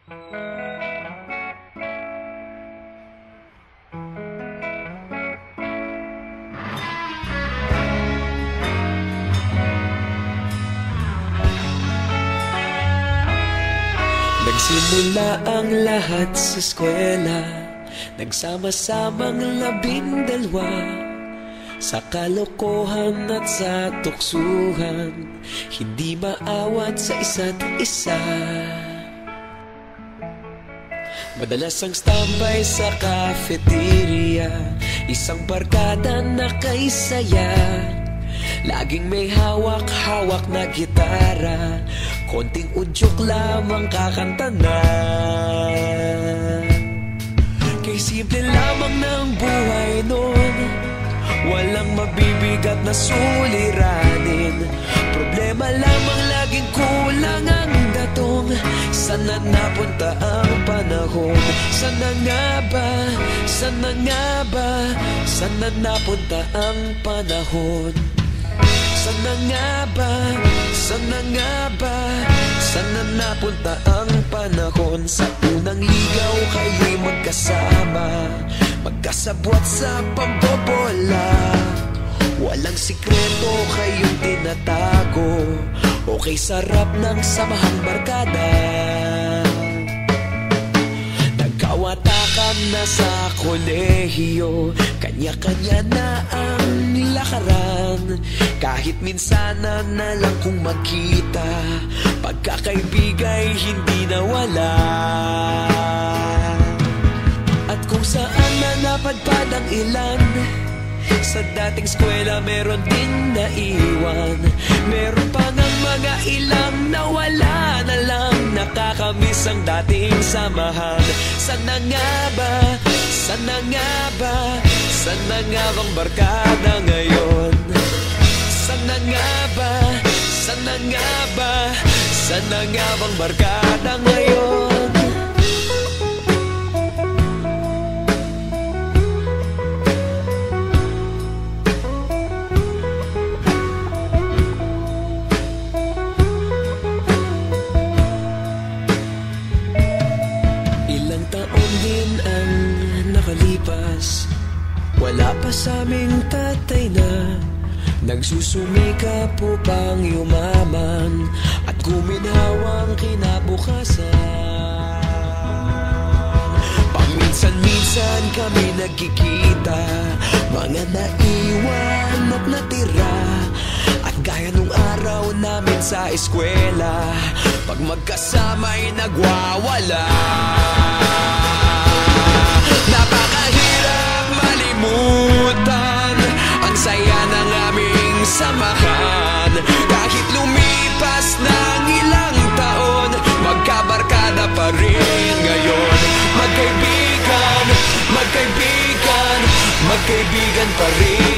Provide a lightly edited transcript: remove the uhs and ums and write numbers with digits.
Nagsimula ang lahat sa eskwela, nagsama-samang 12 sa kalokohan at sa tuksuhan, hindi maawat sa isa't isa. Madalas ang standby sa cafeteria, isang barkada na kay saya. Laging may hawak-hawak na gitara, konting udyok lamang kakanta na. Kay simple lamang ng buhay nun, walang mabibigat na suliranin. Problema lamang laging kulang ang datong. Sana napunta ang panahon? Sana nga ba? Sana nga ba? Sana napunta ang panahon? Sana nga ba? Sana nga ba? Sana napunta ang panahon? Sa unang ligaw kayo'y magkasama, magkasabwat sa pambobola. Walang sikreto kayong tinatago, okay sarap ng samahang barkada. Nagkawatakan na sa kolehiyo, kanya-kanya na ang lakaran. Kahit minsan na lang kung magkita, pagkakaibigay hindi nawala. At kung saan na napadpad ang ilan, sa dating eskwela meron din naiwan. Meron pa ng mga ilang nawala na lang, nakakamiss ang dating samahan. Sana nga ba? Sana nga ba? Sana nga bang barkada ngayon? Sana nga ba? Sana nga ba? Sana nga bang barkada ngayon? Ilang taon din ang nakalipas, wala pa sa aming tatay na nagsusumikap upang yumaman at guminhawang kinabukasan. Paminsan-minsan kami nagkikita, mga naiwan at natira. At gaya nung araw namin sa eskwela, pag magkasama'y nagwawala. Napakahirap malimutan ang saya ng aming samahan. Kahit lumipas ng ilang taon, magkabarkada pa rin ngayon. Magkaibigan, magkaibigan, magkaibigan pa rin